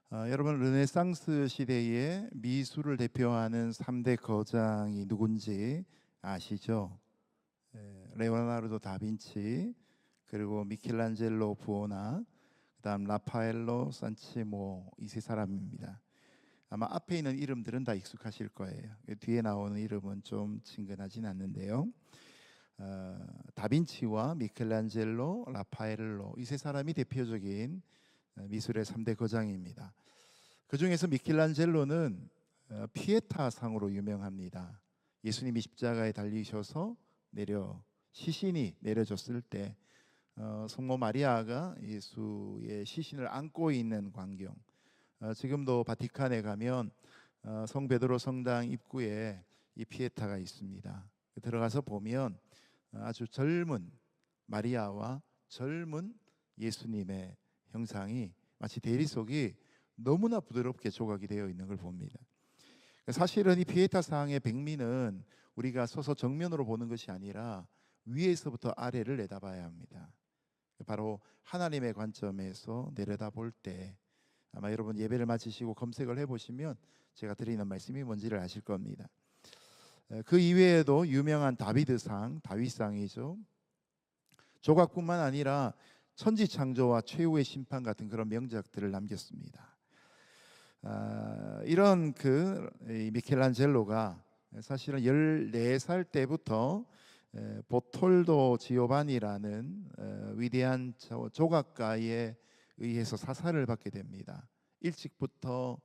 여러분, 르네상스 시대의 미술을 대표하는 3대 거장이 누군지 아시죠? 레오나르도 다빈치, 그리고 미켈란젤로 부오나, 그다음 라파엘로 산치모, 이 세 사람입니다. 아마 앞에 있는 이름들은 다 익숙하실 거예요. 뒤에 나오는 이름은 좀 친근하진 않는데요. 다빈치와 미켈란젤로, 라파엘로, 이 세 사람이 대표적인 미술의 3대 거장입니다. 그 중에서 미켈란젤로는 피에타 상으로 유명합니다. 예수님이 십자가에 달리셔서 시신이 내려졌을 때 성모 마리아가 예수의 시신을 안고 있는 광경. 지금도 바티칸에 가면 성 베드로 성당 입구에 이 피에타가 있습니다. 들어가서 보면 아주 젊은 마리아와 젊은 예수님의 형상이 마치 대리석이 너무나 부드럽게 조각이 되어 있는 걸 봅니다. 사실은 이 피에타상의 백미는 우리가 서서 정면으로 보는 것이 아니라 위에서부터 아래를 내다봐야 합니다. 바로 하나님의 관점에서 내려다볼 때, 아마 여러분 예배를 마치시고 검색을 해보시면 제가 드리는 말씀이 뭔지를 아실 겁니다. 그 이외에도 유명한 다비드상, 다윗상이죠. 조각뿐만 아니라 천지창조와 최후의 심판 같은 그런 명작들을 남겼습니다. 이런 미켈란젤로가 사실은 14살 때부터 보톨도 지오바니라는 위대한 조각가에 의해서 사사를 받게 됩니다. 일찍부터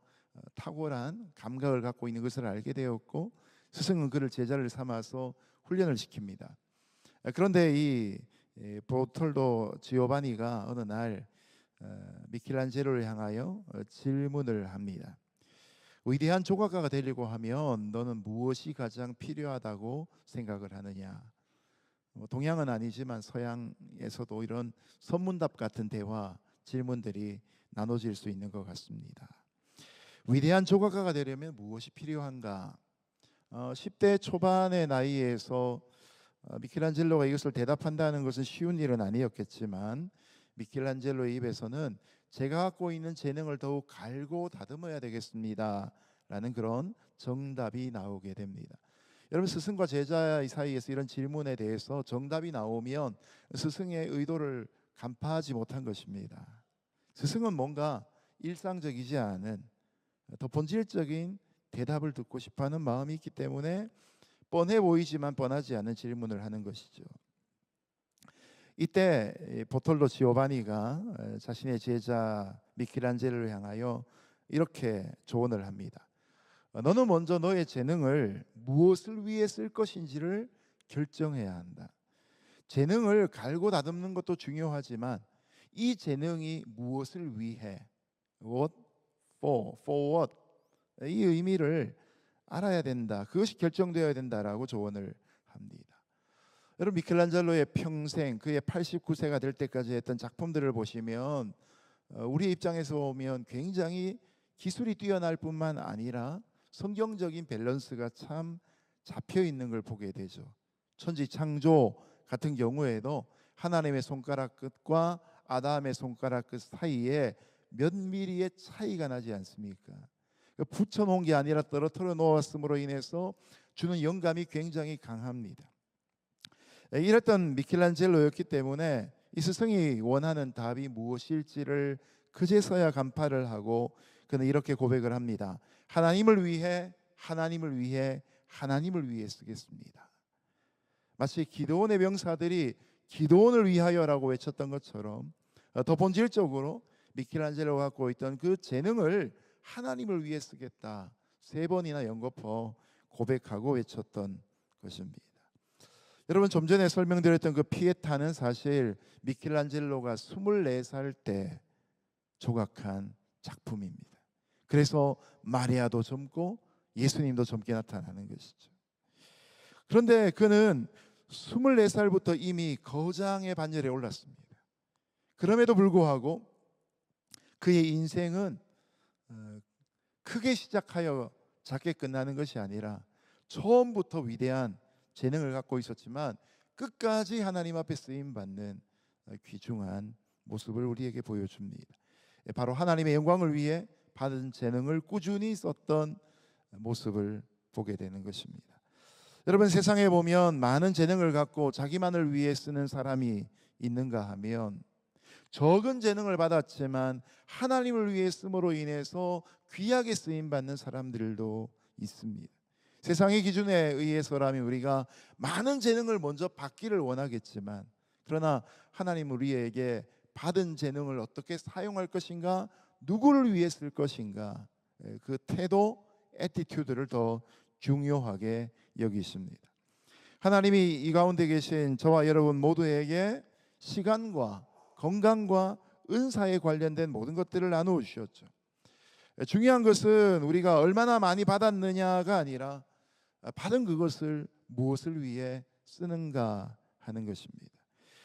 탁월한 감각을 갖고 있는 것을 알게 되었고, 스승은 그를 제자를 삼아서 훈련을 시킵니다. 그런데 이 보톨도 지오바니가 어느 날 미켈란젤로를 향하여 질문을 합니다. 위대한 조각가가 되려고 하면 너는 무엇이 가장 필요하다고 생각을 하느냐? 동양은 아니지만 서양에서도 이런 선문답 같은 대화, 질문들이 나눠질 수 있는 것 같습니다. 위대한 조각가가 되려면 무엇이 필요한가? 10대 초반의 나이에서 미켈란젤로가 이것을 대답한다는 것은 쉬운 일은 아니었겠지만, 미켈란젤로의 입에서는 제가 갖고 있는 재능을 더욱 갈고 다듬어야 되겠습니다 라는 그런 정답이 나오게 됩니다. 여러분, 스승과 제자 사이에서 이런 질문에 대해서 정답이 나오면 스승의 의도를 간파하지 못한 것입니다. 스승은 뭔가 일상적이지 않은 더 본질적인 대답을 듣고 싶어하는 마음이 있기 때문에 뻔해 보이지만 뻔하지 않은 질문을 하는 것이죠. 이때 보톨도 지오바니가 자신의 제자 미켈란젤로를 향하여 이렇게 조언을 합니다. 너는 먼저 너의 재능을 무엇을 위해 쓸 것인지를 결정해야 한다. 재능을 갈고 다듬는 것도 중요하지만 이 재능이 무엇을 위해, what for what, 이 의미를 알아야 된다. 그것이 결정되어야 된다라고 조언을 합니다. 여러분, 미켈란젤로의 평생, 그의 89세가 될 때까지 했던 작품들을 보시면 우리 입장에서 보면 굉장히 기술이 뛰어날 뿐만 아니라 성경적인 밸런스가 참 잡혀 있는 걸 보게 되죠. 천지창조 같은 경우에도 하나님의 손가락 끝과 아담의 손가락 끝 사이에 몇 미리의 차이가 나지 않습니까? 붙여놓은 게 아니라 떨어뜨려 놓았음으로 인해서 주는 영감이 굉장히 강합니다. 이랬던 미켈란젤로였기 때문에 이 스승이 원하는 답이 무엇일지를 그제서야 간파를 하고 그는 이렇게 고백을 합니다. 하나님을 위해, 하나님을 위해, 하나님을 위해 쓰겠습니다. 마치 기드온의 병사들이 기드온을 위하여라고 외쳤던 것처럼 더 본질적으로 미켈란젤로가 갖고 있던 그 재능을 하나님을 위해 쓰겠다, 3번이나 연거푸 고백하고 외쳤던 것입니다. 여러분, 좀 전에 설명드렸던 그 피에타는 사실 미켈란젤로가 24살 때 조각한 작품입니다. 그래서 마리아도 젊고 예수님도 젊게 나타나는 것이죠. 그런데 그는 24살부터 이미 거장의 반열에 올랐습니다. 그럼에도 불구하고 그의 인생은 크게 시작하여 작게 끝나는 것이 아니라 처음부터 위대한 재능을 갖고 있었지만 끝까지 하나님 앞에 쓰임받는 귀중한 모습을 우리에게 보여줍니다. 바로 하나님의 영광을 위해 받은 재능을 꾸준히 썼던 모습을 보게 되는 것입니다. 여러분, 세상에 보면 많은 재능을 갖고 자기만을 위해 쓰는 사람이 있는가 하면 적은 재능을 받았지만 하나님을 위해 쓰므로 인해서 귀하게 쓰임 받는 사람들도 있습니다. 세상의 기준에 의해서라면 우리가 많은 재능을 먼저 받기를 원하겠지만, 그러나 하나님 우리에게 받은 재능을 어떻게 사용할 것인가, 누구를 위해 쓸 것인가, 그 태도, 애티튜드를 더 중요하게 여기십니다. 하나님이 이 가운데 계신 저와 여러분 모두에게 시간과 건강과 은사에 관련된 모든 것들을 나누어 주셨죠. 중요한 것은 우리가 얼마나 많이 받았느냐가 아니라 받은 그것을 무엇을 위해 쓰는가 하는 것입니다.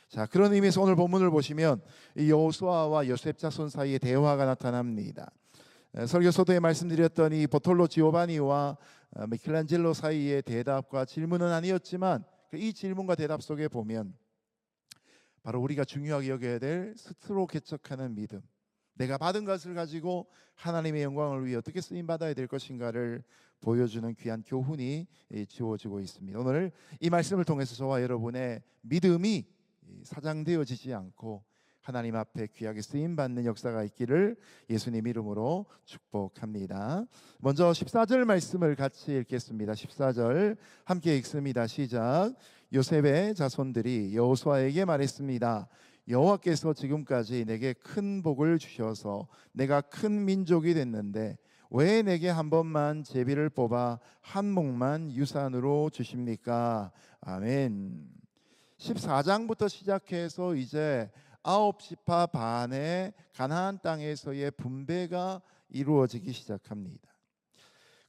자, 그런 의미에서 오늘 본문을 보시면 이 여호수아와 요셉 자손 사이에 대화가 나타납니다. 설교서도에 말씀드렸던 이 보톨로 지오바니와 미켈란젤로 사이의 대답과 질문은 아니었지만 이 질문과 대답 속에 보면 바로 우리가 중요하게 여겨야 될 스스로 개척하는 믿음, 내가 받은 것을 가지고 하나님의 영광을 위해 어떻게 쓰임받아야 될 것인가를 보여주는 귀한 교훈이 주어지고 있습니다. 오늘 이 말씀을 통해서 저와 여러분의 믿음이 사장되어지지 않고 하나님 앞에 귀하게 쓰임받는 역사가 있기를 예수님 이름으로 축복합니다. 먼저 14절 말씀을 같이 읽겠습니다. 14절 함께 읽습니다. 시작. 요셉의 자손들이 여호수아에게 말했습니다. 여호와께서 지금까지 내게 큰 복을 주셔서 내가 큰 민족이 됐는데 왜 내게 한 번만 제비를 뽑아 한 목만 유산으로 주십니까? 아멘. 14장부터 시작해서 이제 9지파 반의 가나안 땅에서의 분배가 이루어지기 시작합니다.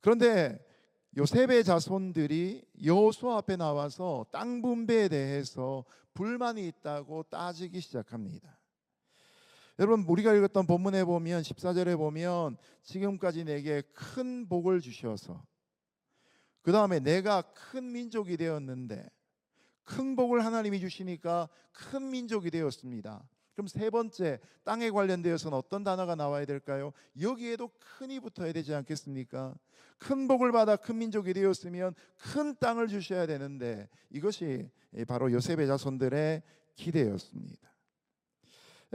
그런데 요셉의 자손들이 여호수아 앞에 나와서 땅 분배에 대해서 불만이 있다고 따지기 시작합니다. 여러분, 우리가 읽었던 본문에 보면 14절에 보면 지금까지 내게 큰 복을 주셔서, 그 다음에 내가 큰 민족이 되었는데, 큰 복을 하나님이 주시니까 큰 민족이 되었습니다. 그럼 세 번째, 땅에 관련되어서는 어떤 단어가 나와야 될까요? 여기에도 큰이 붙어야 되지 않겠습니까? 큰 복을 받아 큰 민족이 되었으면 큰 땅을 주셔야 되는데, 이것이 바로 요셉의 자손들의 기대였습니다.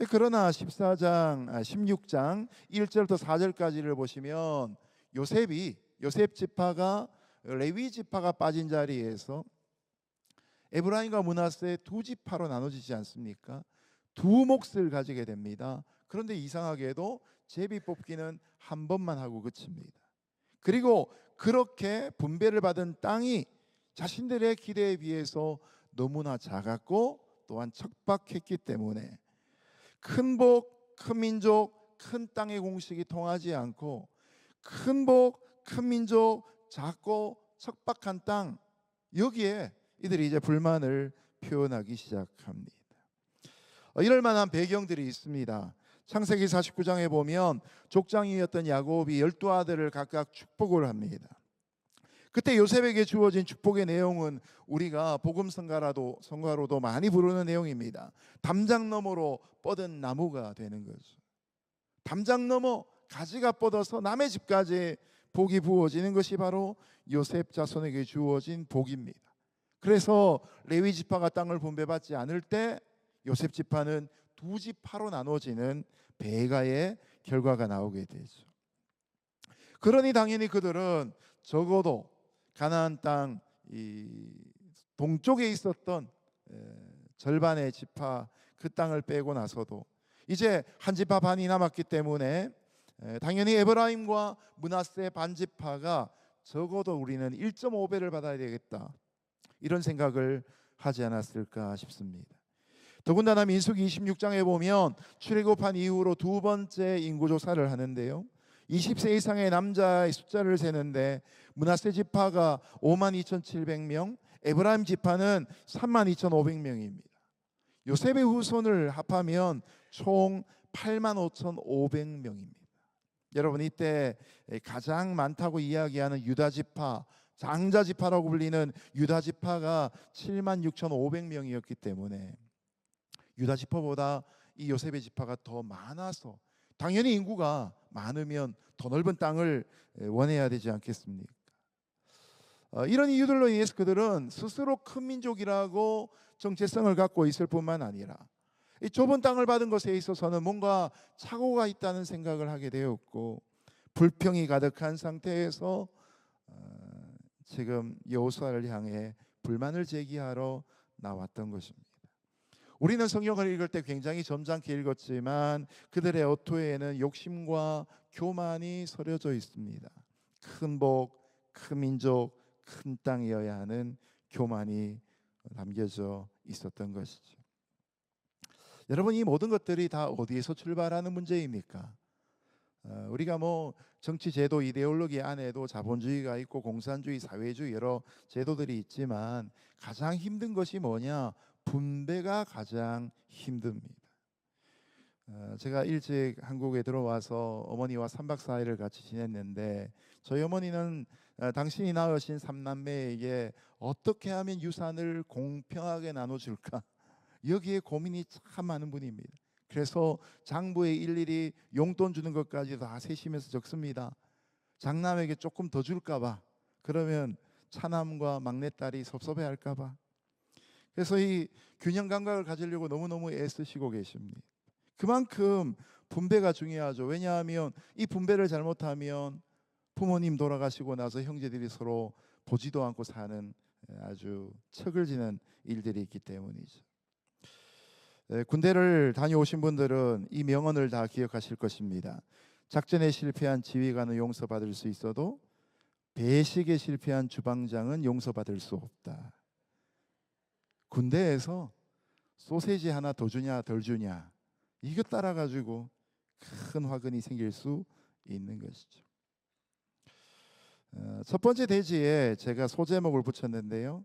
그러나 16장 1절부터 4절까지를 보시면 요셉 지파가 레위 지파가 빠진 자리에서 에브라임과 므낫세 두 지파로 나눠지지 않습니까? 두 몫을 가지게 됩니다. 그런데 이상하게도 제비 뽑기는 한 번만 하고 그칩니다. 그리고 그렇게 분배를 받은 땅이 자신들의 기대에 비해서 너무나 작았고 또한 척박했기 때문에 큰 복, 큰 민족, 큰 땅의 공식이 통하지 않고 큰 복, 큰 민족, 작고 척박한 땅, 여기에 이들이 이제 불만을 표현하기 시작합니다. 이럴 만한 배경들이 있습니다. 창세기 49장에 보면 족장이었던 야곱이 12아들을 각각 축복을 합니다. 그때 요셉에게 주어진 축복의 내용은 우리가 복음 성가로도 많이 부르는 내용입니다. 담장 너머로 뻗은 나무가 되는 거죠. 담장 너머 가지가 뻗어서 남의 집까지 복이 부어지는 것이 바로 요셉 자손에게 주어진 복입니다. 그래서 레위 지파가 땅을 분배받지 않을 때 요셉 지파는 두 지파로 나눠지는 배가의 결과가 나오게 되죠. 그러니 당연히 그들은 적어도 가나안 땅 동쪽에 있었던 절반의 지파, 그 땅을 빼고 나서도 이제 한 지파 반이 남았기 때문에 당연히 에브라임과 므낫세 반 지파가 적어도 우리는 1.5배를 받아야 되겠다, 이런 생각을 하지 않았을까 싶습니다. 더군다나 민수기 26장에 보면 출애굽한 이후로 두 번째 인구조사를 하는데요, 20세 이상의 남자의 숫자를 세는데 므낫세 지파가 52,700명, 에브라임 지파는 32,500명입니다. 요셉의 후손을 합하면 총 85,500명입니다. 여러분, 이때 가장 많다고 이야기하는 유다 지파, 장자 지파라고 불리는 유다 지파가 76,500명이었기 때문에 유다 지파보다 이 요셉의 지파가 더 많아서 당연히 인구가 많으면 더 넓은 땅을 원해야 되지 않겠습니까? 이런 이유들로 인해서 그들은 스스로 큰 민족이라고 정체성을 갖고 있을 뿐만 아니라 이 좁은 땅을 받은 것에 있어서는 뭔가 착오가 있다는 생각을 하게 되었고, 불평이 가득한 상태에서 지금 여호수아를 향해 불만을 제기하러 나왔던 것입니다. 우리는 성경을 읽을 때 굉장히 점잖게 읽었지만 그들의 어투에는 욕심과 교만이 서려져 있습니다. 큰 복, 큰 민족, 큰 땅이어야 하는 교만이 담겨져 있었던 것이죠. 여러분, 이 모든 것들이 다 어디에서 출발하는 문제입니까? 우리가 뭐 정치 제도 이데올로기 안에도 자본주의가 있고 공산주의, 사회주의 여러 제도들이 있지만 가장 힘든 것이 뭐냐? 분배가 가장 힘듭니다. 제가 일찍 한국에 들어와서 어머니와 3박 4일을 같이 지냈는데 저희 어머니는 당신이 낳으신 3남매에게 어떻게 하면 유산을 공평하게 나눠줄까? 여기에 고민이 참 많은 분입니다. 그래서 장부에 일일이 용돈 주는 것까지 다 세시면서 적습니다. 장남에게 조금 더 줄까 봐. 그러면 차남과 막내딸이 섭섭해할까 봐. 그래서 이 균형 감각을 가지려고 너무너무 애쓰시고 계십니다. 그만큼 분배가 중요하죠. 왜냐하면 이 분배를 잘못하면 부모님 돌아가시고 나서 형제들이 서로 보지도 않고 사는 아주 척을 지는 일들이 있기 때문이죠. 군대를 다녀오신 분들은 이 명언을 다 기억하실 것입니다. 작전에 실패한 지휘관은 용서받을 수 있어도 배식에 실패한 주방장은 용서받을 수 없다. 군대에서 소세지 하나 더 주냐 덜 주냐 이거 따라 가지고 큰 화근이 생길 수 있는 것이죠. 첫 번째 대지에 제가 소제목을 붙였는데요.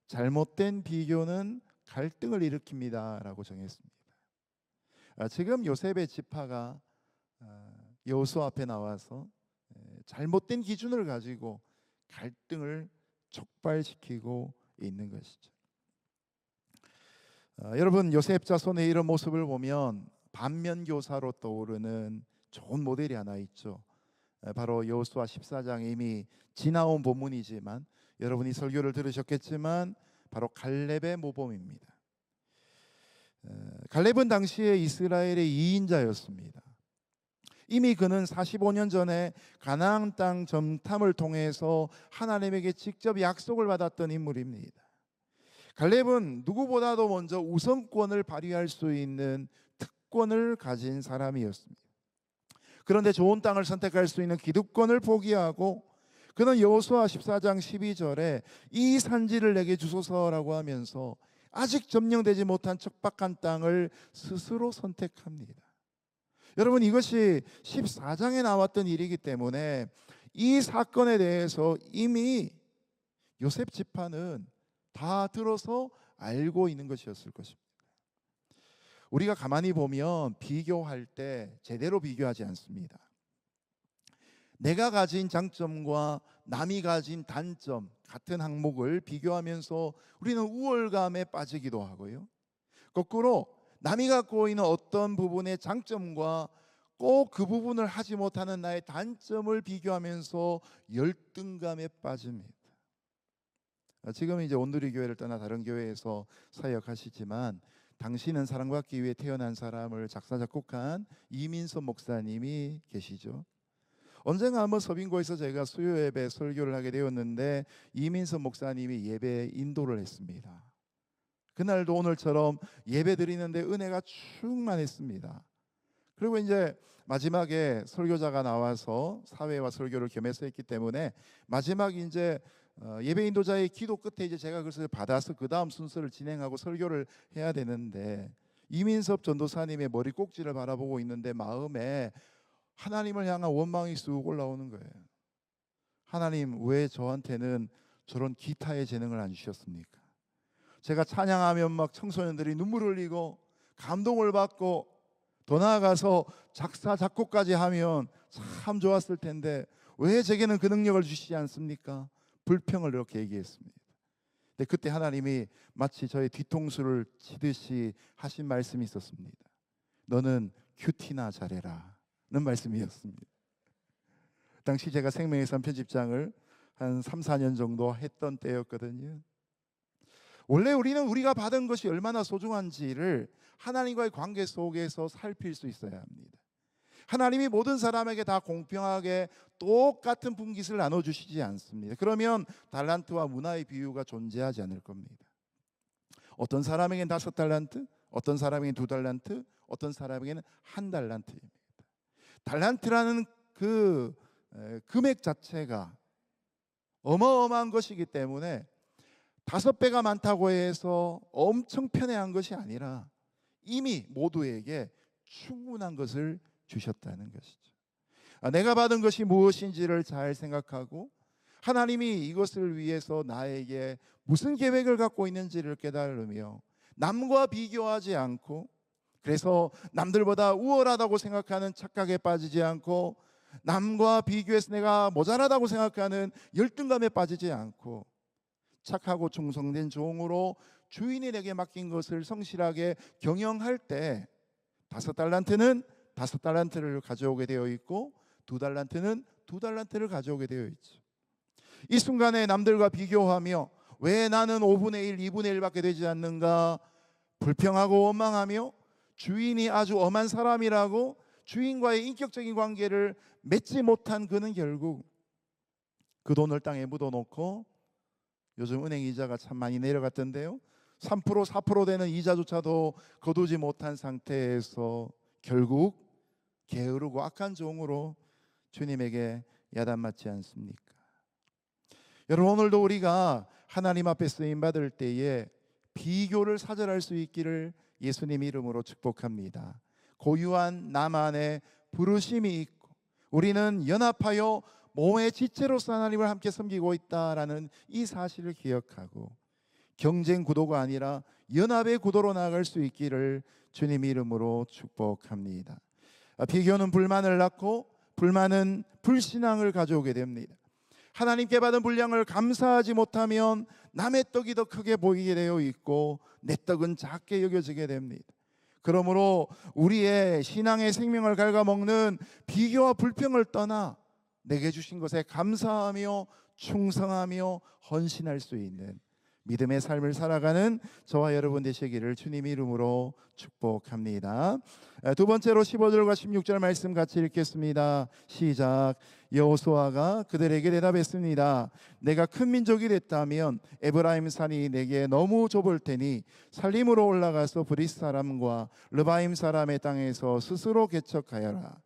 잘못된 비교는 갈등을 일으킵니다 라고 정했습니다. 지금 요셉의 지파가 여호수아 앞에 나와서 잘못된 기준을 가지고 갈등을 촉발시키고 있는 것이죠. 여러분, 요셉 자손의 이런 모습을 보면 반면교사로 떠오르는 좋은 모델이 하나 있죠. 바로 여호수아 14장 이미 지나온 본문이지만 여러분이 설교를 들으셨겠지만 바로 갈렙의 모범입니다. 갈렙은 당시에 이스라엘의 2인자였습니다. 이미 그는 45년 전에 가나안 땅 정탐을 통해서 하나님에게 직접 약속을 받았던 인물입니다. 갈렙은 누구보다도 먼저 우선권을 발휘할 수 있는 특권을 가진 사람이었습니다. 그런데 좋은 땅을 선택할 수 있는 기득권을 포기하고 그는 여호수아 14장 12절에 이 산지를 내게 주소서라고 하면서 아직 점령되지 못한 척박한 땅을 스스로 선택합니다. 여러분, 이것이 14장에 나왔던 일이기 때문에 이 사건에 대해서 이미 요셉 지파는 다 들어서 알고 있는 것이었을 것입니다. 우리가 가만히 보면 비교할 때 제대로 비교하지 않습니다. 내가 가진 장점과 남이 가진 단점, 같은 항목을 비교하면서 우리는 우월감에 빠지기도 하고요. 거꾸로 남이 갖고 있는 어떤 부분의 장점과 꼭 그 부분을 하지 못하는 나의 단점을 비교하면서 열등감에 빠집니다. 지금 이제 온누리 교회를 떠나 다른 교회에서 사역하시지만 당신은 사랑받기 위해 태어난 사람을 작사 작곡한 이민섭 목사님이 계시죠. 언젠가 한번 서빙고에서 제가 수요 예배 설교를 하게 되었는데 이민섭 목사님이 예배 인도를 했습니다. 그날도 오늘처럼 예배 드리는데 은혜가 충만했습니다. 그리고 이제 마지막에 설교자가 나와서 사회와 설교를 겸해서 했기 때문에 마지막 이제 예배 인도자의 기도 끝에 이제 제가 그것을 받아서 그 다음 순서를 진행하고 설교를 해야 되는데 이민섭 전도사님의 머리 꼭지를 바라보고 있는데 마음에 하나님을 향한 원망이 쑥 올라오는 거예요. 하나님, 왜 저한테는 저런 기타의 재능을 안 주셨습니까? 제가 찬양하면 막 청소년들이 눈물을 흘리고 감동을 받고 더 나아가서 작사 작곡까지 하면 참 좋았을 텐데 왜 제게는 그 능력을 주시지 않습니까? 불평을 이렇게 얘기했습니다. 근데 그때 하나님이 마치 저의 뒤통수를 치듯이 하신 말씀이 있었습니다. 너는 큐티나 잘해라 는 말씀이었습니다. 당시 제가 생명의 삶 편집장을 한 3, 4년 정도 했던 때였거든요. 원래 우리는 우리가 받은 것이 얼마나 소중한지를 하나님과의 관계 속에서 살필 수 있어야 합니다. 하나님이 모든 사람에게 다 공평하게 똑같은 분깃을 나눠주시지 않습니다. 그러면 달란트와 문화의 비유가 존재하지 않을 겁니다. 어떤 사람에게는 5달란트, 어떤 사람에게는 2달란트, 어떤 사람에게는 1달란트입니다. 달란트라는 그 금액 자체가 어마어마한 것이기 때문에 5배가 많다고 해서 엄청 편애한 것이 아니라 이미 모두에게 충분한 것을 주셨다는 것이죠. 내가 받은 것이 무엇인지를 잘 생각하고 하나님이 이것을 위해서 나에게 무슨 계획을 갖고 있는지를 깨달으며 남과 비교하지 않고, 그래서 남들보다 우월하다고 생각하는 착각에 빠지지 않고, 남과 비교해서 내가 모자라다고 생각하는 열등감에 빠지지 않고, 착하고 충성된 종으로 주인이 내게 맡긴 것을 성실하게 경영할 때 5달란트는 5달란트를 가져오게 되어 있고 2달란트는 2달란트를 가져오게 되어 있죠. 이 순간에 남들과 비교하며 왜 나는 5분의 1, 2분의 1밖에 되지 않는가 불평하고 원망하며 주인이 아주 엄한 사람이라고 주인과의 인격적인 관계를 맺지 못한 그는 결국 그 돈을 땅에 묻어놓고, 요즘 은행 이자가 참 많이 내려갔던데요, 3%, 4% 되는 이자조차도 거두지 못한 상태에서 결국 게으르고 악한 종으로 주님에게 야단맞지 않습니까? 여러분, 오늘도 우리가 하나님 앞에 쓰임받을 때에 비교를 사절할 수 있기를 예수님 이름으로 축복합니다. 고유한 나만의 부르심이 있고 우리는 연합하여 몸의 지체로서 하나님을 함께 섬기고 있다라는 이 사실을 기억하고 경쟁 구도가 아니라 연합의 구도로 나아갈 수 있기를 주님 이름으로 축복합니다. 비교는 불만을 낳고 불만은 불신앙을 가져오게 됩니다. 하나님께 받은 분량을 감사하지 못하면 남의 떡이 더 크게 보이게 되어 있고 내 떡은 작게 여겨지게 됩니다. 그러므로 우리의 신앙의 생명을 갉아먹는 비교와 불평을 떠나 내게 주신 것에 감사하며 충성하며 헌신할 수 있는 믿음의 삶을 살아가는 저와 여러분 되시기를 주님 이름으로 축복합니다. 두 번째로 15절과 16절 말씀 같이 읽겠습니다. 시작. 여호수아가 그들에게 대답했습니다. 내가 큰 민족이 됐다면 에브라임 산이 내게 너무 좁을 테니 살림으로 올라가서 브리스 사람과 르바임 사람의 땅에서 스스로 개척하여라.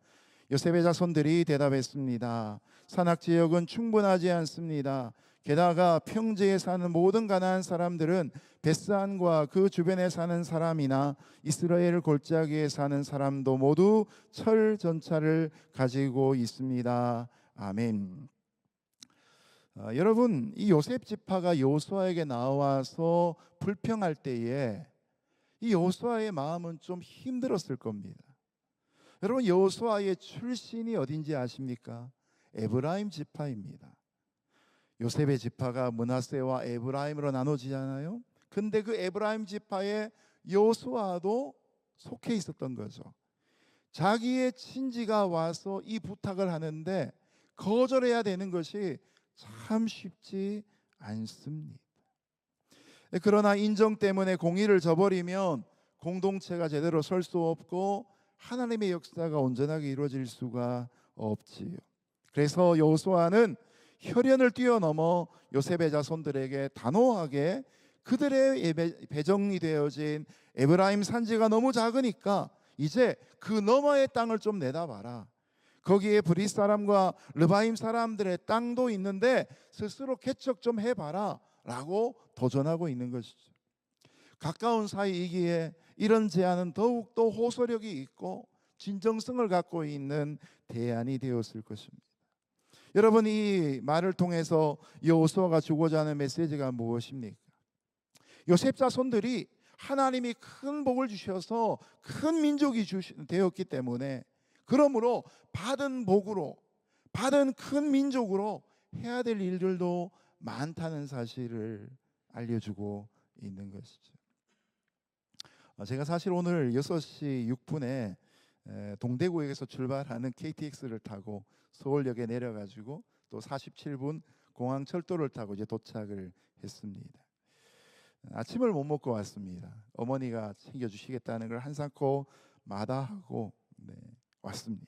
요셉의 자손들이 대답했습니다. 산악 지역은 충분하지 않습니다. 게다가 평지에 사는 모든 가나안 사람들은 벳산과 그 주변에 사는 사람이나 이스라엘 골짜기에 사는 사람도 모두 철 전차를 가지고 있습니다. 아멘. 여러분, 이 요셉 지파가 여호수아에게 나와서 불평할 때에 이 여호수아의 마음은 좀 힘들었을 겁니다. 여러분, 여호수아의 출신이 어딘지 아십니까? 에브라임 지파입니다. 요셉의 지파가 므낫세와 에브라임으로 나눠지잖아요. 근데 그 에브라임 지파에 여호수아도 속해 있었던 거죠. 자기의 친지가 와서 이 부탁을 하는데 거절해야 되는 것이 참 쉽지 않습니다. 그러나 인정 때문에 공의를 저버리면 공동체가 제대로 설 수 없고 하나님의 역사가 온전하게 이루어질 수가 없지요. 그래서 여호수아는 혈연을 뛰어넘어 요셉의 자손들에게 단호하게 그들의 배정이 되어진 에브라임 산지가 너무 작으니까 이제 그 너머의 땅을 좀 내다봐라. 거기에 브리스 사람과 르바임 사람들의 땅도 있는데 스스로 개척 좀 해봐라 라고 도전하고 있는 것이죠. 가까운 사이이기에 이런 제안은 더욱더 호소력이 있고 진정성을 갖고 있는 대안이 되었을 것입니다. 여러분, 이 말을 통해서 여호수아가 주고자 하는 메시지가 무엇입니까? 요셉 자손들이 하나님이 큰 복을 주셔서 큰 민족이 되었기 때문에 그러므로 받은 복으로 받은 큰 민족으로 해야 될 일들도 많다는 사실을 알려주고 있는 것이죠. 제가 사실 오늘 6시 6분에 동대구역에서 출발하는 KTX를 타고 서울역에 내려가지고 또 47분 공항철도를 타고 이제 도착을 했습니다. 아침을 못 먹고 왔습니다. 어머니가 챙겨주시겠다는 걸 한사코 마다하고 왔습니다.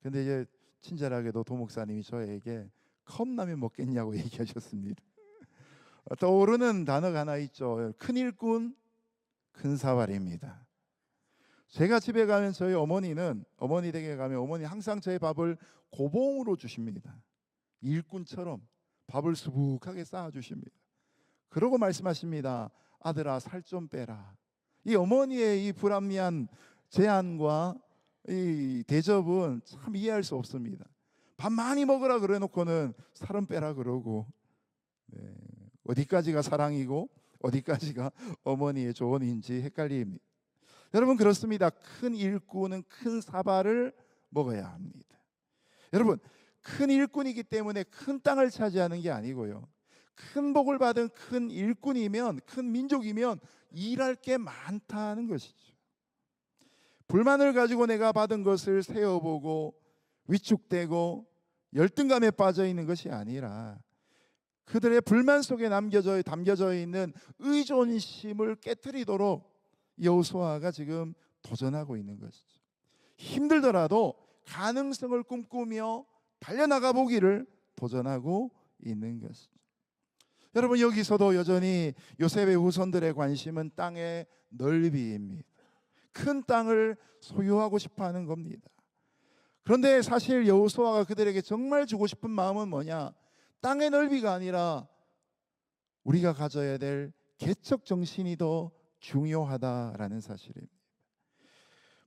근데 이제 친절하게도 도목사님이 저에게 컵라면 먹겠냐고 얘기하셨습니다. 떠오르는 단어가 하나 있죠. 큰 일꾼, 큰 사발입니다. 제가 집에 가면 저희 어머니 댁에 가면 어머니 항상 저희 밥을 고봉으로 주십니다. 일꾼처럼 밥을 수북하게 쌓아 주십니다. 그러고 말씀하십니다. 아들아, 살 좀 빼라. 이 어머니의 이 불합리한 제안과 이 대접은 참 이해할 수 없습니다. 밥 많이 먹으라 그래 놓고는 살은 빼라 그러고, 어디까지가 사랑이고 어디까지가 어머니의 조언인지 헷갈립니다. 여러분, 그렇습니다. 큰 일꾼은 큰 사발을 먹어야 합니다. 여러분, 큰 일꾼이기 때문에 큰 땅을 차지하는 게 아니고요, 큰 복을 받은 큰 일꾼이면, 큰 민족이면 일할 게 많다는 것이죠. 불만을 가지고 내가 받은 것을 세어보고 위축되고 열등감에 빠져 있는 것이 아니라 그들의 불만 속에 담겨져 있는 의존심을 깨트리도록 여호수아가 지금 도전하고 있는 것이죠. 힘들더라도 가능성을 꿈꾸며 달려나가 보기를 도전하고 있는 것이죠. 여러분, 여기서도 여전히 요셉의 후손들의 관심은 땅의 넓이입니다. 큰 땅을 소유하고 싶어하는 겁니다. 그런데 사실 여호수아가 그들에게 정말 주고 싶은 마음은 뭐냐? 땅의 넓이가 아니라 우리가 가져야 될 개척 정신이 더 중요하다라는 사실입니다.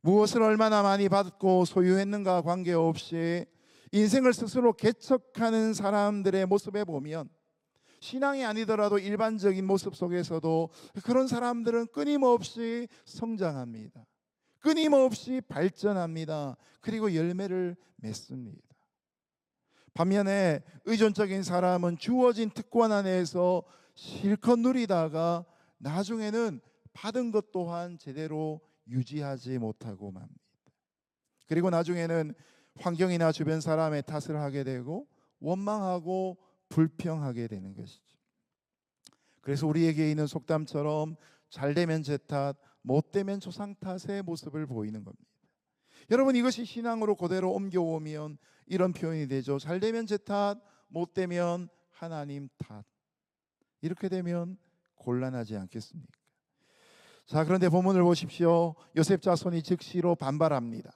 무엇을 얼마나 많이 받고 소유했는가 관계없이 인생을 스스로 개척하는 사람들의 모습에 보면, 신앙이 아니더라도 일반적인 모습 속에서도 그런 사람들은 끊임없이 성장합니다. 끊임없이 발전합니다. 그리고 열매를 맺습니다. 반면에 의존적인 사람은 주어진 특권 안에서 실컷 누리다가 나중에는 받은 것 또한 제대로 유지하지 못하고 맙니다. 그리고 나중에는 환경이나 주변 사람의 탓을 하게 되고 원망하고 불평하게 되는 것이죠. 그래서 우리에게 있는 속담처럼 잘 되면 제 탓, 못 되면 조상 탓의 모습을 보이는 겁니다. 여러분, 이것이 신앙으로 그대로 옮겨오면 이런 표현이 되죠. 잘 되면 제 탓, 못 되면 하나님 탓. 이렇게 되면 곤란하지 않겠습니까? 자, 그런데 본문을 보십시오. 요셉 자손이 즉시로 반발합니다.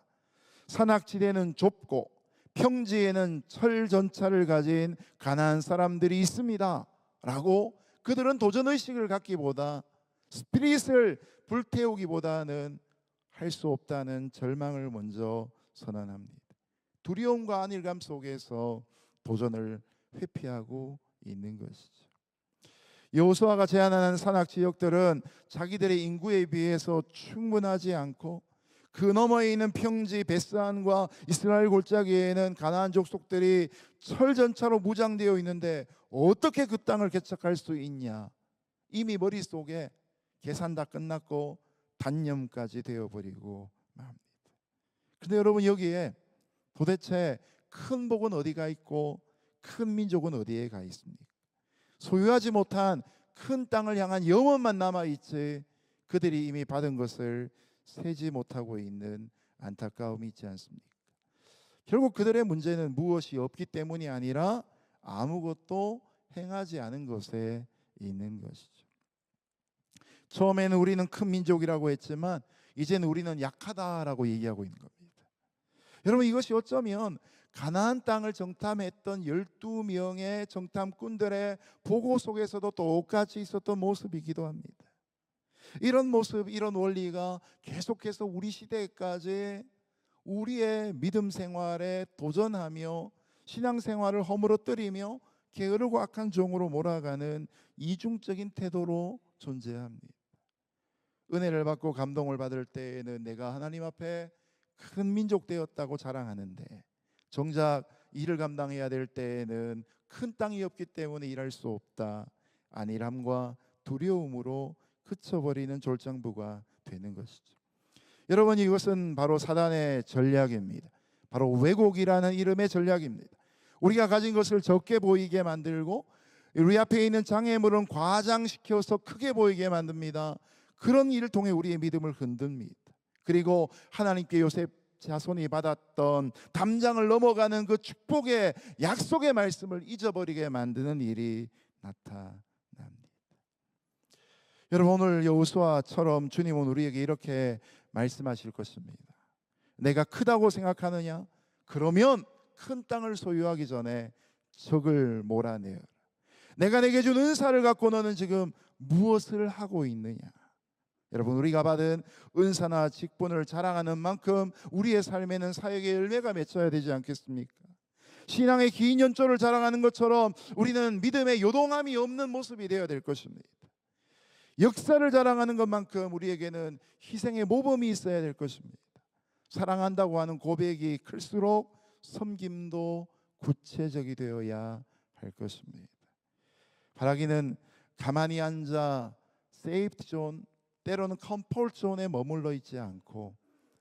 산악지대는 좁고 평지에는 철 전차를 가진 가나안 사람들이 있습니다 라고 그들은 도전의식을 갖기보다, 스피릿을 불태우기보다는 할 수 없다는 절망을 먼저 선언합니다. 두려움과 안일감 속에서 도전을 회피하고 있는 것이죠. 여호수아가 제안하는 산악 지역들은 자기들의 인구에 비해서 충분하지 않고, 그 너머에 있는 평지 베스안과 이스라엘 골짜기에는 가나안 족속들이 철전차로 무장되어 있는데 어떻게 그 땅을 개척할 수 있냐, 이미 머릿속에 계산 다 끝났고 단념까지 되어버리고 맙니다. 그런데 여러분, 여기에 도대체 큰 복은 어디가 있고 큰 민족은 어디에 가 있습니까? 소유하지 못한 큰 땅을 향한 염원만 남아있지 그들이 이미 받은 것을 세지 못하고 있는 안타까움이 있지 않습니까? 결국 그들의 문제는 무엇이 없기 때문이 아니라 아무것도 행하지 않은 것에 있는 것이죠. 처음에는 우리는 큰 민족이라고 했지만 이제는 우리는 약하다라고 얘기하고 있는 겁니다. 여러분, 이것이 어쩌면 가나안 땅을 정탐했던 12명의 정탐꾼들의 보고 속에서도 똑같이 있었던 모습이기도 합니다. 이런 모습, 이런 원리가 계속해서 우리 시대까지 우리의 믿음 생활에 도전하며 신앙생활을 허물어뜨리며 게으르고 악한 종으로 몰아가는 이중적인 태도로 존재합니다. 은혜를 받고 감동을 받을 때에는 내가 하나님 앞에 큰 민족 되었다고 자랑하는데, 정작 일을 감당해야 될 때에는 큰 땅이 없기 때문에 일할 수 없다, 안일함과 두려움으로 그쳐버리는 졸장부가 되는 것이죠. 여러분, 이것은 바로 사단의 전략입니다. 바로 왜곡이라는 이름의 전략입니다. 우리가 가진 것을 적게 보이게 만들고 우리 앞에 있는 장애물은 과장시켜서 크게 보이게 만듭니다. 그런 일을 통해 우리의 믿음을 흔듭니다. 그리고 하나님께 요셉 자손이 받았던 담장을 넘어가는 그 축복의 약속의 말씀을 잊어버리게 만드는 일이 나타납니다. 여러분, 오늘 여호수아처럼 주님은 우리에게 이렇게 말씀하실 것입니다. 내가 크다고 생각하느냐? 그러면 큰 땅을 소유하기 전에 적을 몰아내어라. 내가 내게 준 은사를 갖고 너는 지금 무엇을 하고 있느냐? 여러분, 우리가 받은 은사나 직분을 자랑하는 만큼 우리의 삶에는 사역의 열매가 맺혀야 되지 않겠습니까? 신앙의 긴 연조를 자랑하는 것처럼 우리는 믿음의 요동함이 없는 모습이 되어야 될 것입니다. 역사를 자랑하는 것만큼 우리에게는 희생의 모범이 있어야 될 것입니다. 사랑한다고 하는 고백이 클수록 섬김도 구체적이 되어야 할 것입니다. 바라기는 가만히 앉아 세이프티 존, 때로는 컴포트 존에 머물러 있지 않고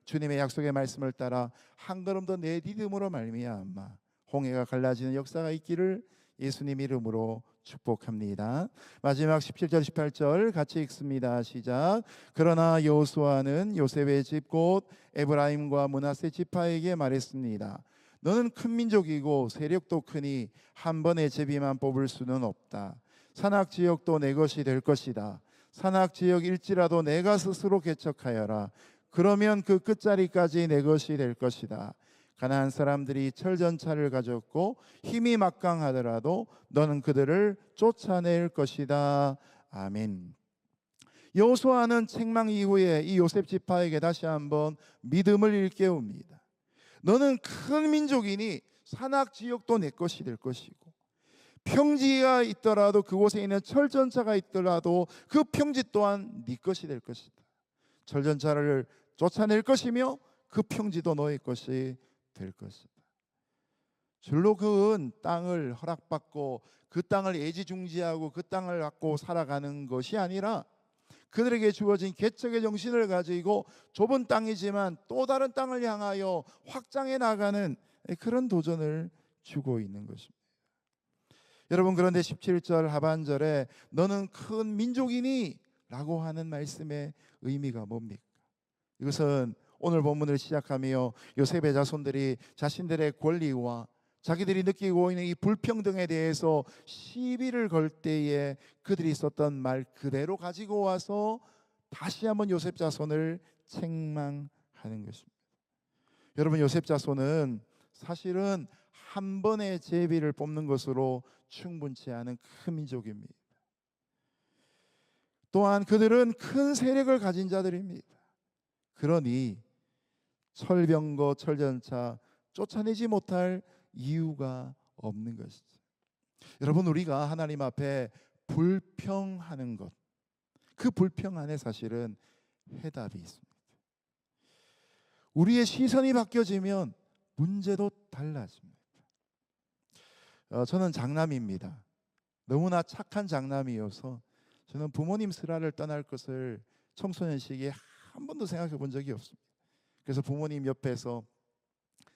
주님의 약속의 말씀을 따라 한 걸음 더 내디딤으로 말미암아 홍해가 갈라지는 역사가 있기를 예수님 이름으로 축복합니다. 마지막 17절 18절 같이 읽습니다. 시작. 그러나 여호수아는 요셉의 집 곧 에브라임과 므낫세 지파에게 말했습니다. 너는 큰 민족이고 세력도 크니 한 번에 제비만 뽑을 수는 없다. 산악 지역도 내 것이 될 것이다. 산악 지역일지라도 내가 스스로 개척하여라. 그러면 그 끝자리까지 내 것이 될 것이다. 가나안 사람들이 철전차를 가졌고 힘이 막강하더라도 너는 그들을 쫓아낼 것이다. 아멘. 여호수아는 책망 이후에 이 요셉 지파에게 다시 한번 믿음을 일깨웁니다. 너는 큰 민족이니 산악 지역도 내 것이 될 것이고 평지가 있더라도 그곳에 있는 철전차가 있더라도 그 평지 또한 네 것이 될 것이다. 철전차를 쫓아낼 것이며 그 평지도 너의 것이 될 것이다. 줄로 그은 땅을 허락받고 그 땅을 애지중지하고 그 땅을 갖고 살아가는 것이 아니라 그들에게 주어진 개척의 정신을 가지고 좁은 땅이지만 또 다른 땅을 향하여 확장해 나가는 그런 도전을 주고 있는 것입니다. 여러분, 그런데 17절 하반절에 너는 큰 민족이니 라고 하는 말씀의 의미가 뭡니까? 이것은 오늘 본문을 시작하며 요셉의 자손들이 자신들의 권리와 자기들이 느끼고 있는 이 불평등에 대해서 시비를 걸 때에 그들이 썼던 말 그대로 가지고 와서 다시 한번 요셉 자손을 책망하는 것입니다. 여러분, 요셉 자손은 사실은 한 번의 제비를 뽑는 것으로 충분치 않은 큰 민족입니다. 또한 그들은 큰 세력을 가진 자들입니다. 그러니 철병거 철전차 쫓아내지 못할 이유가 없는 것이죠. 여러분, 우리가 하나님 앞에 불평하는 것, 그 불평 안에 사실은 해답이 있습니다. 우리의 시선이 바뀌어지면 문제도 달라집니다. 저는 장남입니다. 너무나 착한 장남이어서 저는 부모님 슬하를 떠날 것을 청소년 시기에 한 번도 생각해 본 적이 없습니다. 그래서 부모님 옆에서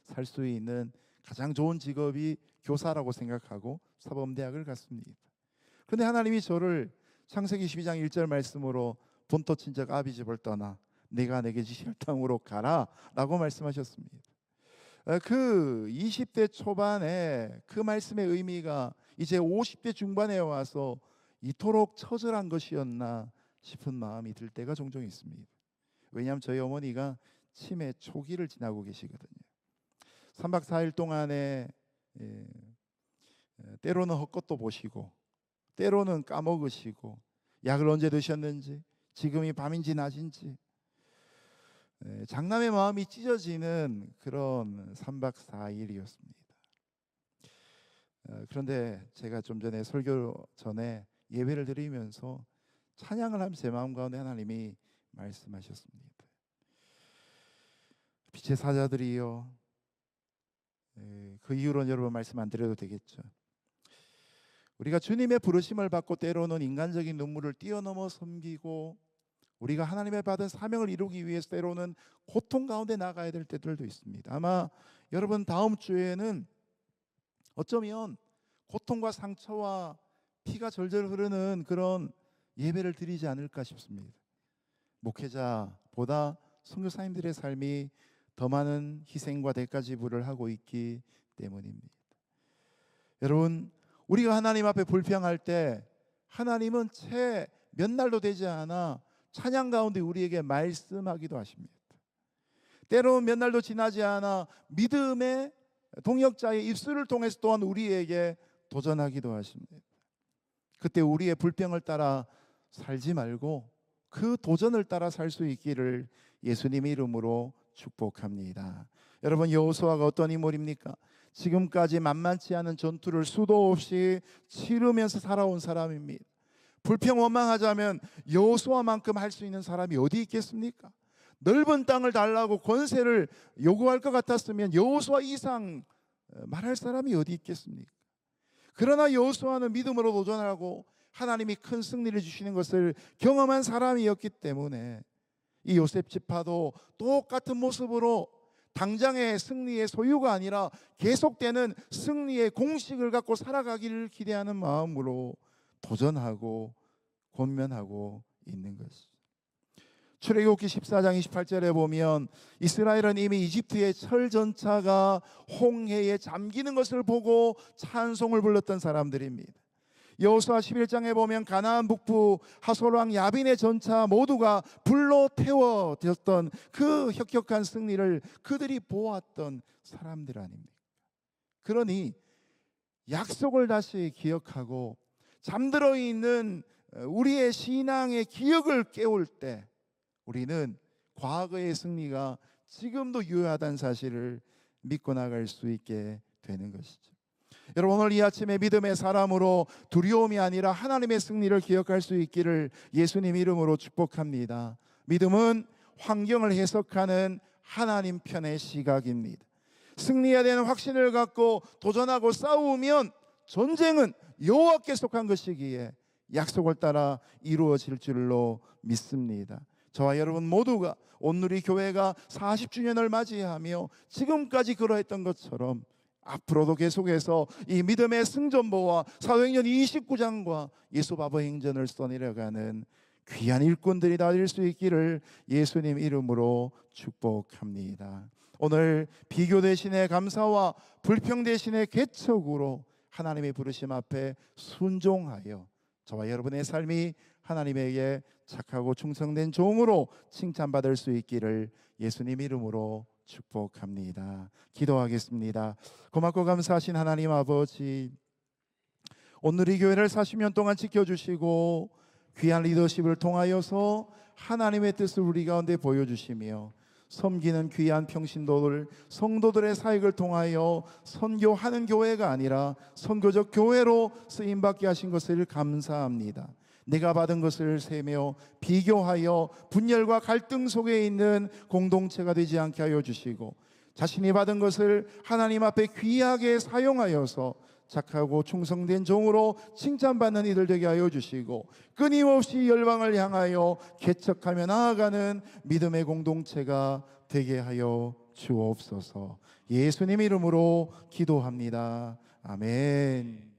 살 수 있는 가장 좋은 직업이 교사라고 생각하고 사범대학을 갔습니다. 그런데 하나님이 저를 창세기 12장 1절 말씀으로 본토 친척 아비 집을 떠나 내가 내게 지실 땅으로 가라 라고 말씀하셨습니다. 그 20대 초반에 그 말씀의 의미가 이제 50대 중반에 와서 이토록 처절한 것이었나 싶은 마음이 들 때가 종종 있습니다. 왜냐하면 저희 어머니가 치매 초기를 지나고 계시거든요. 3박 4일 동안에 때로는 헛것도 보시고 때로는 까먹으시고 약을 언제 드셨는지 지금이 밤인지 낮인지 장남의 마음이 찢어지는 그런 3박 4일이었습니다. 그런데 제가 좀 전에 설교 전에 예배를 드리면서 찬양을 하면서 제 마음 가운데 하나님이 말씀하셨습니다. 빛의 사자들이여, 그 이후로는 여러분 말씀 안 드려도 되겠죠. 우리가 주님의 부르심을 받고 때로는 인간적인 눈물을 뛰어넘어 섬기고 우리가 하나님의 받은 사명을 이루기 위해서 때로는 고통 가운데 나가야 될 때들도 있습니다. 아마 여러분 다음 주에는 어쩌면 고통과 상처와 피가 절절 흐르는 그런 예배를 드리지 않을까 싶습니다. 목회자보다 선교사님들의 삶이 더 많은 희생과 대가 지불을 하고 있기 때문입니다. 여러분, 우리가 하나님 앞에 불평할 때 하나님은 채 몇 날도 되지 않아 찬양 가운데 우리에게 말씀하기도 하십니다. 때로는 몇 날도 지나지 않아 믿음의 동역자의 입술을 통해서 또한 우리에게 도전하기도 하십니다. 그때 우리의 불평을 따라 살지 말고 그 도전을 따라 살 수 있기를 예수님의 이름으로 축복합니다. 여러분, 여호수아가 어떤 인물입니까? 지금까지 만만치 않은 전투를 수도 없이 치르면서 살아온 사람입니다. 불평 원망하자면 여호수아만큼 할 수 있는 사람이 어디 있겠습니까? 넓은 땅을 달라고 권세를 요구할 것 같았으면 여호수아 이상 말할 사람이 어디 있겠습니까? 그러나 여호수아는 믿음으로 도전하고 하나님이 큰 승리를 주시는 것을 경험한 사람이었기 때문에 이 요셉 지파도 똑같은 모습으로 당장의 승리의 소유가 아니라 계속되는 승리의 공식을 갖고 살아가기를 기대하는 마음으로 도전하고 권면하고 있는 것이죠. 출애굽기 14장 28절에 보면 이스라엘은 이미 이집트의 철전차가 홍해에 잠기는 것을 보고 찬송을 불렀던 사람들입니다. 여호수아 11장에 보면 가나안 북부 하솔왕 야빈의 전차 모두가 불로 태워졌던 그 혁혁한 승리를 그들이 보았던 사람들 아닙니까? 그러니 약속을 다시 기억하고 잠들어 있는 우리의 신앙의 기억을 깨울 때 우리는 과거의 승리가 지금도 유효하다는 사실을 믿고 나갈 수 있게 되는 것이죠. 여러분, 오늘 이 아침에 믿음의 사람으로 두려움이 아니라 하나님의 승리를 기억할 수 있기를 예수님 이름으로 축복합니다. 믿음은 환경을 해석하는 하나님 편의 시각입니다. 승리해야 되는 확신을 갖고 도전하고 싸우면 전쟁은 여호와께 속한 것이기에 약속을 따라 이루어질 줄로 믿습니다. 저와 여러분 모두가 온누리 교회가 40주년을 맞이하며 지금까지 그러했던 것처럼 앞으로도 계속해서 이 믿음의 승전보와 사도행전 29장과 예수바보 행전을 써내려가는 귀한 일꾼들이 될 수 있기를 예수님 이름으로 축복합니다. 오늘 비교 대신에 감사와 불평 대신에 개척으로 하나님의 부르심 앞에 순종하여 저와 여러분의 삶이 하나님에게 착하고 충성된 종으로 칭찬받을 수 있기를 예수님 이름으로 축복합니다. 기도하겠습니다. 고맙고 감사하신 하나님 아버지, 오늘 이 교회를 40년 동안 지켜주시고 귀한 리더십을 통하여서 하나님의 뜻을 우리 가운데 보여주시며 섬기는 귀한 평신도들, 성도들의 사역을 통하여 선교하는 교회가 아니라 선교적 교회로 쓰임받게 하신 것을 감사합니다. 내가 받은 것을 세며 비교하여 분열과 갈등 속에 있는 공동체가 되지 않게 하여 주시고 자신이 받은 것을 하나님 앞에 귀하게 사용하여서 착하고 충성된 종으로 칭찬받는 이들 되게 하여 주시고 끊임없이 열방을 향하여 개척하며 나아가는 믿음의 공동체가 되게 하여 주옵소서. 예수님 이름으로 기도합니다. 아멘.